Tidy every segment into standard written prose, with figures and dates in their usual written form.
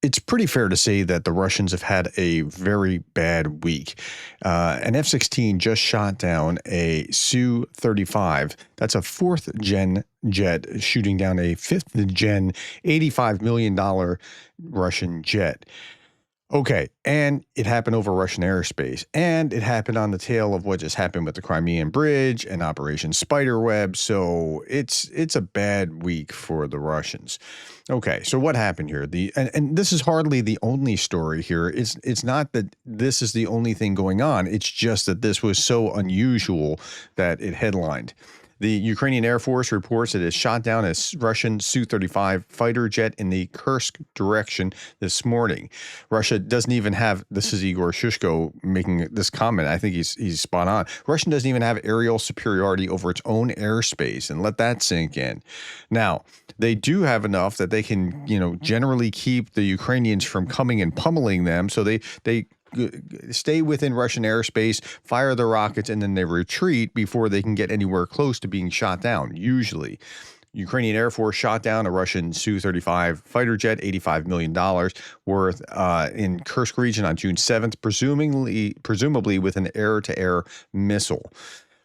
It's pretty fair to say that the Russians have had a very bad week. An F-16 just shot down a Su-35. That's a fourth-gen jet shooting down a fifth-gen $85 million Russian jet. Okay, and it happened over Russian airspace, and it happened on the tail of what just happened with the Crimean Bridge and Operation Spiderweb. So it's a bad week for the Russians. Okay, so what happened here? And this is hardly the only story here. It's not that this is the only thing going on. It's just that this was so unusual that it headlined. The Ukrainian Air Force reports it has shot down a Russian Su-35 fighter jet in the Kursk direction this morning. Russia doesn't even have, this is Igor Shushko making this comment. I think he's spot on. Russia doesn't even have aerial superiority over its own airspace, and let that sink in. Now, they do have enough that they can, generally keep the Ukrainians from coming and pummeling them. So they stay within Russian airspace, fire the rockets, and then they retreat before they can get anywhere close to being shot down, usually. Ukrainian Air Force shot down a Russian Su-35 fighter jet, $85 million worth, in Kursk region on June 7th, presumably with an air-to-air missile.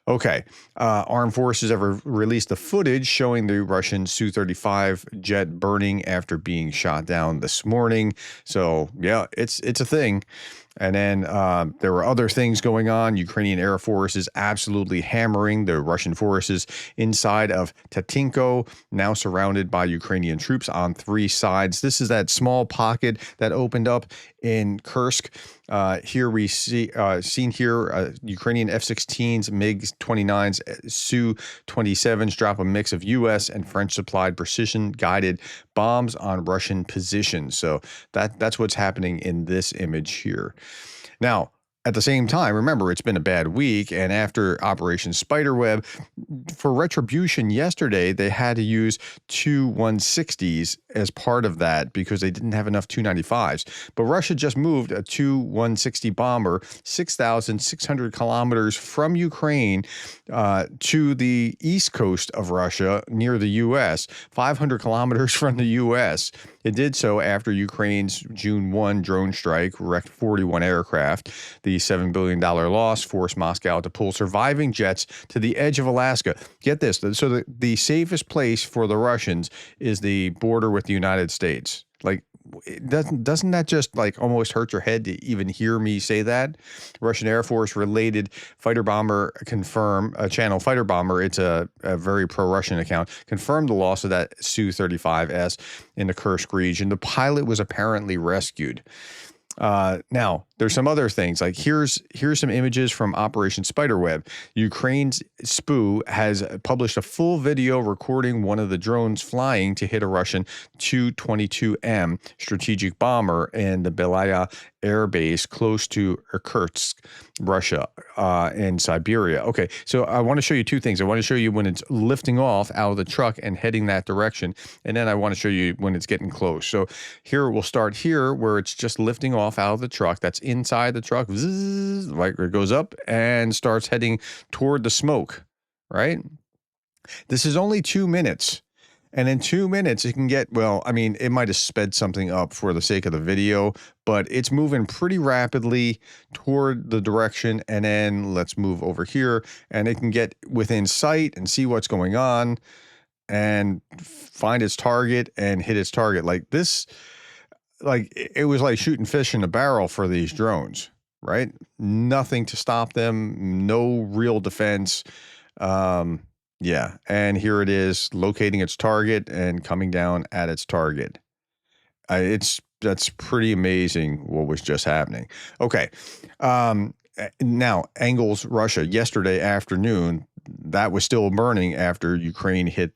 Okay, armed forces have released the footage showing the Russian Su-35 jet burning after being shot down this morning. So, yeah, it's a thing. And then there were other things going on. Ukrainian Air Force is absolutely hammering the Russian forces inside of Tatinko, now surrounded by Ukrainian troops on three sides. This is that small pocket that opened up in Kursk. Here we see Ukrainian F-16s, MiG-29s, Su-27s drop a mix of U.S. and French-supplied precision-guided bombs on Russian positions. So that's what's happening in this image here. Now, at the same time, remember, it's been a bad week, and after Operation Spiderweb, for retribution yesterday, they had to use two 160s as part of that because they didn't have enough 295s. But Russia just moved a Tu-160 bomber 6,600 kilometers from Ukraine to the east coast of Russia near the U.S., 500 kilometers from the U.S. It did so after Ukraine's June 1 drone strike wrecked 41 aircraft. The $7 billion loss forced Moscow to pull surviving jets to the edge of Alaska. Get this. So the safest place for the Russians is the border with the United States. Like, doesn't that just like almost hurt your head to even hear me say that? Russian Air Force related fighter bomber a channel fighter bomber, it's a very pro-Russian account, confirmed the loss of that Su-35S in the Kursk region. The pilot was apparently rescued. Now, there's some other things, like here's some images from Operation Spiderweb. Ukraine's SPU has published a full video recording one of the drones flying to hit a Russian Tu-22M strategic bomber in the Belaya air base close to Irkutsk, Russia, in Siberia. Okay, so I want to show you two things. I want to show you when it's lifting off out of the truck and heading that direction, and then I want to show you when it's getting close. So here, we'll start here where it's just lifting off out of the truck. That's inside the truck, zzz, like it goes up and starts heading toward the smoke, right? This is only 2 minutes. And in 2 minutes, it can get, well, I mean, it might have sped something up for the sake of the video, but it's moving pretty rapidly toward the direction. And then let's move over here, and it can get within sight and see what's going on and find its target and hit its target. Like this, like it was like shooting fish in a barrel for these drones, right? Nothing to stop them, no real defense. Yeah, and here it is locating its target and coming down at its target. That's pretty amazing what was just happening. Okay, now Engels, Russia, yesterday afternoon, that was still burning after Ukraine hit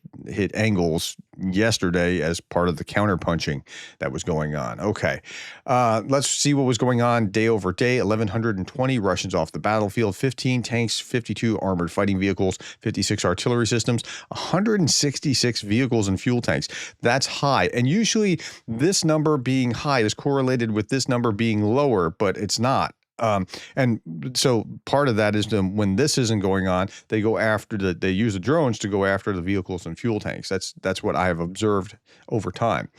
Engels yesterday as part of the counterpunching that was going on. Okay, let's see what was going on day over day. 1,120 Russians off the battlefield, 15 tanks, 52 armored fighting vehicles, 56 artillery systems, 166 vehicles and fuel tanks. That's high. And usually this number being high is correlated with this number being lower, but it's not. And so part of that is when this isn't going on, they go after they use the drones to go after the vehicles and fuel tanks. That's what I have observed over time.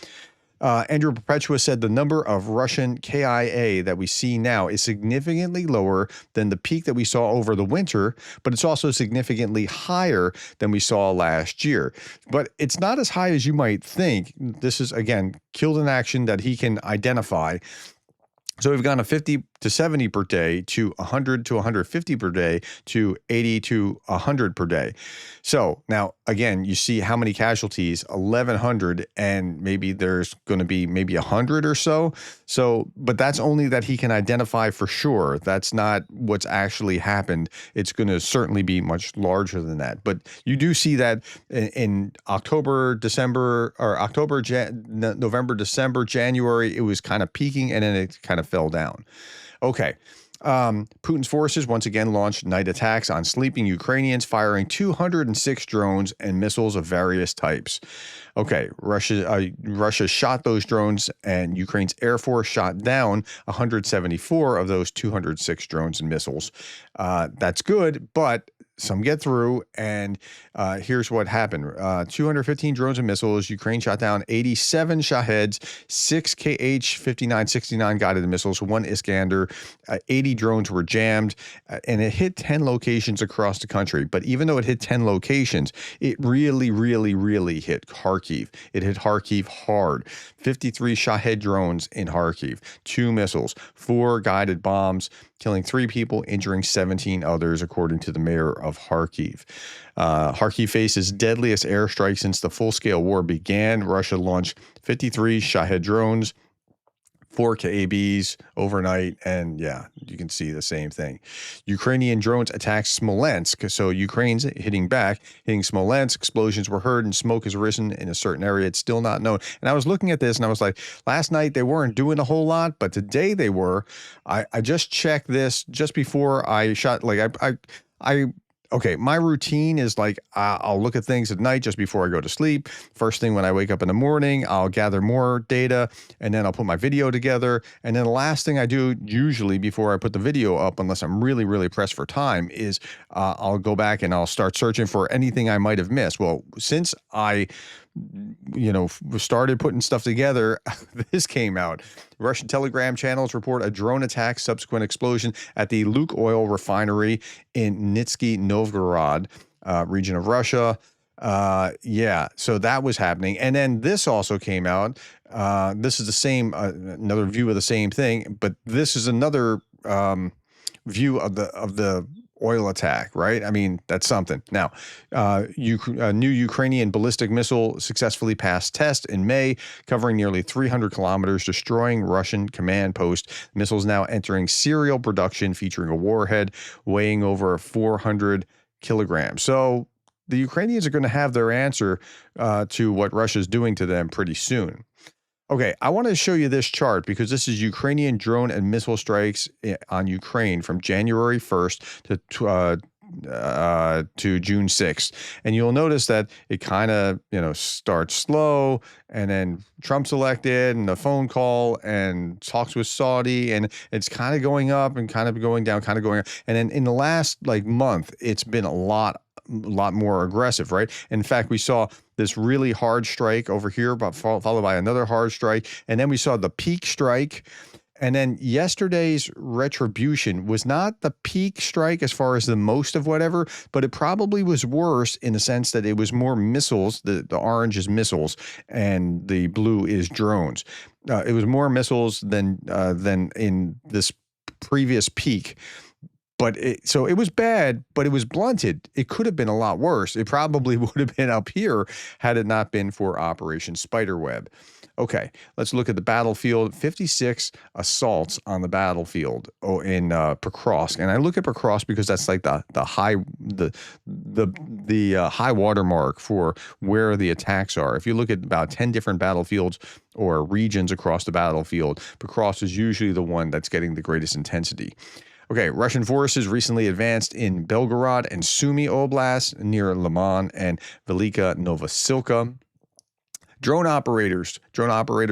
Andrew Perpetua said the number of Russian KIA that we see now is significantly lower than the peak that we saw over the winter, but it's also significantly higher than we saw last year. But it's not as high as you might think. This is, again, killed in action that he can identify. So we've gone to 50 to 70 per day to 100 to 150 per day to 80 to 100 per day. So now, again, you see how many casualties, 1,100, and maybe there's going to be maybe 100 or so. So, but that's only that he can identify for sure. That's not what's actually happened. It's going to certainly be much larger than that. But you do see that in October, December, or October, November, December, January, it was kind of peaking and then it kind of fell down. Okay. Putin's forces once again launched night attacks on sleeping Ukrainians, firing 206 drones and missiles of various types. Okay, Russia shot those drones, and Ukraine's Air Force shot down 174 of those 206 drones and missiles. That's good, but some get through, and here's what happened. 215 drones and missiles. Ukraine shot down 87 Shaheds, 6 KH-59-69 guided missiles, 1 Iskander, 80 drones were jammed, and it hit 10 locations across the country. But even though it hit 10 locations, it really, really, really hit Kharkiv. It hit Kharkiv hard. 53 Shahed drones in Kharkiv, 2 missiles, 4 guided bombs, killing 3 people, injuring 17 others, according to the mayor of Kharkiv. Kharkiv faces deadliest airstrike since the full-scale war began. Russia launched 53 Shahed drones, 4 KABs overnight, and yeah, you can see the same thing. Ukrainian drones attacked Smolensk, so Ukraine's hitting back, hitting Smolensk. Explosions were heard and smoke has risen in a certain area. It's still not known. And I was looking at this and I was like, last night they weren't doing a whole lot, but today they were. I just checked this just before I shot. Like okay, my routine is like I'll look at things at night just before I go to sleep. First thing when I wake up in the morning, I'll gather more data, and then I'll put my video together. And then the last thing I do usually before I put the video up, unless I'm really, really pressed for time, is I'll go back and I'll start searching for anything I might have missed. Well, since I started putting stuff together, this came out. Russian Telegram channels report a drone attack, subsequent explosion at the Luke oil refinery in Nizhny Novgorod region of Russia. So that was happening. And then this also came out. This is the same, another view of the same thing, but this is another view of the oil attack, right? I mean, that's something. Now, a new Ukrainian ballistic missile successfully passed test in May, covering nearly 300 kilometers, destroying Russian command post. Missiles now entering serial production, featuring a warhead weighing over 400 kilograms. So the Ukrainians are going to have their answer to what Russia's doing to them pretty soon. Okay, I want to show you this chart because this is Ukrainian drone and missile strikes on Ukraine from January 1st to June 6th. And you'll notice that it kind of, starts slow, and then Trump's elected and the phone call and talks with Saudi, and it's kind of going up and kind of going down, kind of going up. And then in the last month, it's been a lot more aggressive, right? In fact, we saw this really hard strike over here, but followed by another hard strike. And then we saw the peak strike. And then yesterday's retribution was not the peak strike as far as the most of whatever, but it probably was worse in the sense that it was more missiles. The orange is missiles and the blue is drones. It was more missiles than in this previous peak. So it was bad, but it was blunted. It could have been a lot worse. It probably would have been up here had it not been for Operation Spiderweb. Okay, let's look at the battlefield. 56 assaults on the battlefield in Pokrovsk, and I look at Pokrovsk because that's like the high high watermark for where the attacks are. If you look at about 10 different battlefields or regions across the battlefield, Pokrovsk is usually the one that's getting the greatest intensity. Okay, Russian forces recently advanced in Belgorod and Sumy Oblast near Liman and Velika Novosilka. Drone operators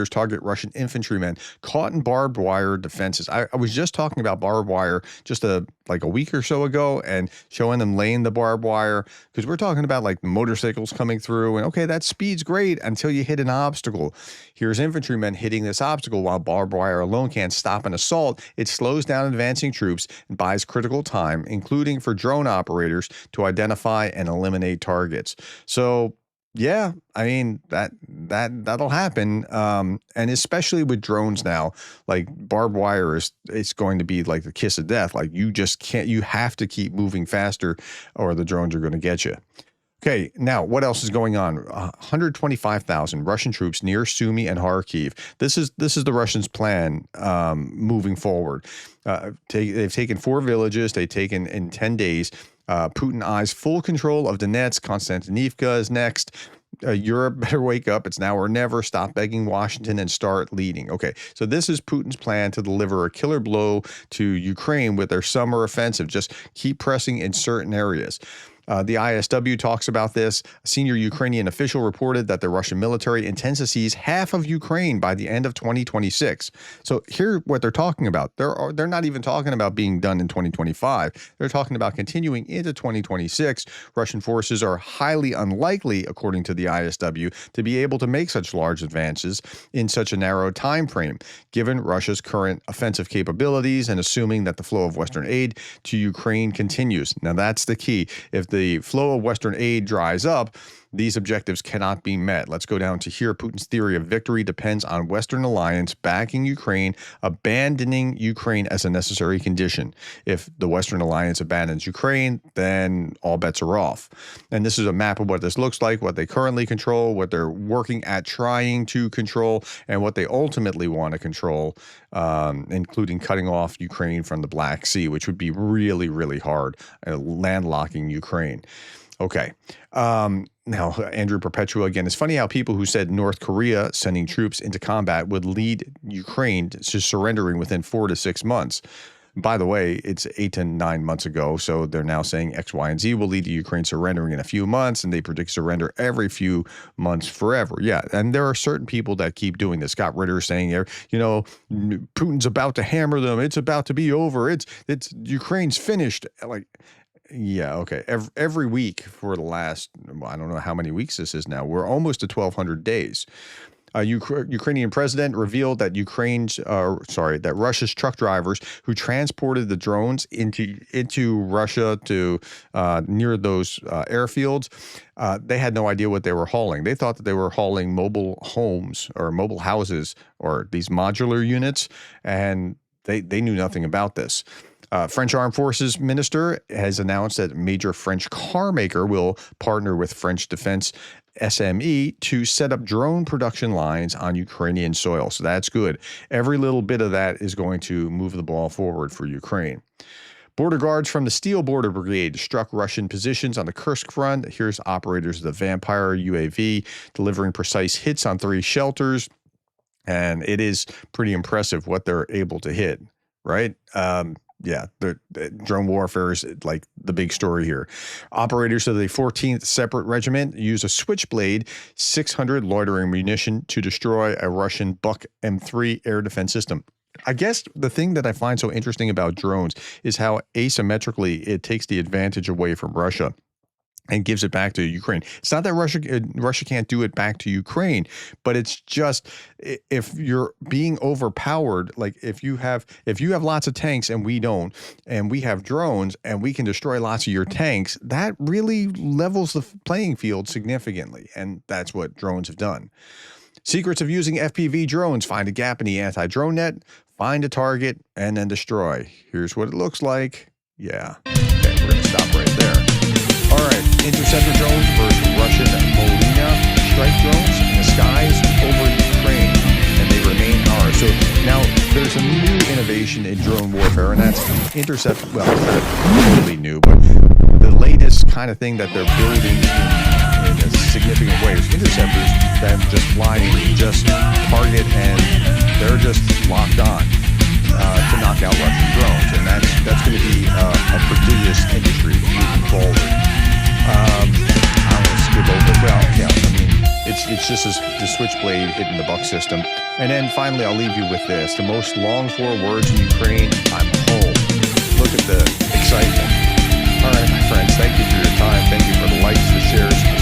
target Russian infantrymen caught in barbed wire defenses. I was just talking about barbed wire just like a week or so ago and showing them laying the barbed wire, because we're talking about like motorcycles coming through and okay, that speed's great until you hit an obstacle. Here's infantrymen hitting this obstacle while barbed wire alone can't stop an assault. It slows down advancing troops and buys critical time, including for drone operators to identify and eliminate targets. So yeah, I mean, that'll happen. And especially with drones now, like barbed wire it's going to be like the kiss of death. Like you just can't, you have to keep moving faster or the drones are going to get you. Okay, now what else is going on? 125,000 Russian troops near Sumy and Kharkiv. This is the Russians' plan moving forward. They've taken 4 villages. They've taken in 10 days. Putin eyes full control of Donetsk. Konstantinivka is next. Europe better wake up. It's now or never. Stop begging Washington and start leading. Okay, so this is Putin's plan to deliver a killer blow to Ukraine with their summer offensive. Just keep pressing in certain areas. The ISW talks about this. A senior Ukrainian official reported that the Russian military intends to seize half of Ukraine by the end of 2026. So here, what they're talking about, they're not even talking about being done in 2025. They're talking about continuing into 2026. Russian forces are highly unlikely, according to the ISW, to be able to make such large advances in such a narrow time frame, given Russia's current offensive capabilities and assuming that the flow of Western aid to Ukraine continues. Now, that's the key. If the flow of Western aid dries up, these objectives cannot be met. Let's go down to here. Putin's theory of victory depends on Western alliance backing Ukraine, abandoning Ukraine as a necessary condition. If the Western alliance abandons Ukraine, then all bets are off. And this is a map of what this looks like, what they currently control, what they're working at trying to control, and what they ultimately want to control, including cutting off Ukraine from the Black Sea, which would be really, really hard, landlocking Ukraine. Okay. Now, Andrew Perpetua again. It's funny how people who said North Korea sending troops into combat would lead Ukraine to surrendering within 4 to 6 months. By the way, it's 8 to 9 months ago, so they're now saying X, Y, and Z will lead to Ukraine surrendering in a few months, and they predict surrender every few months forever. Yeah, and there are certain people that keep doing this. Scott Ritter saying, Putin's about to hammer them. It's about to be over. It's Ukraine's finished. Like, yeah, okay. Every week for the last, I don't know how many weeks this is now. We're almost to 1,200 days. Ukrainian president revealed that that Russia's truck drivers who transported the drones into Russia to near those airfields, they had no idea what they were hauling. They thought that they were hauling mobile homes or mobile houses or these modular units, and they knew nothing about this. French Armed Forces Minister has announced that a major French car maker will partner with French Defense SME to set up drone production lines on Ukrainian soil. So that's good. Every little bit of that is going to move the ball forward for Ukraine. Border guards from the Steel Border Brigade struck Russian positions on the Kursk front. Here's operators of the Vampire UAV delivering precise hits on 3 shelters. And it is pretty impressive what they're able to hit, right? Yeah, the drone warfare is like the big story here. Operators of the 14th Separate Regiment use a Switchblade 600 loitering munition to destroy a Russian Buk M3 air defense system. I guess the thing that I find so interesting about drones is how asymmetrically it takes the advantage away from Russia and gives it back to Ukraine. It's not that Russia can't do it back to Ukraine, but it's just if you're being overpowered, like if you have lots of tanks and we don't, and we have drones and we can destroy lots of your tanks, that really levels the playing field significantly, and that's what drones have done. Secrets of using FPV drones: find a gap in the anti-drone net, find a target, and then destroy. Here's what it looks like. Yeah. Okay, we're going to stop right there. All right, interceptor drones versus Russian Molina strike drones in the skies over Ukraine, and they remain ours. So now there's a new innovation in drone warfare, and that's intercept. Well, it's not totally new, but the latest kind of thing that they're building in a significant way is interceptors that just fly and just target, and they're just locked on to knock out Russian drones, and that's going to be a prodigious industry moving forward. I don't want to skip over. Well, yeah, I mean, it's just as the switchblade hitting the buck system. And then finally, I'll leave you with this. The most longed for words in Ukraine, I'm home. Look at the excitement. All right, my friends, thank you for your time. Thank you for the likes, the shares,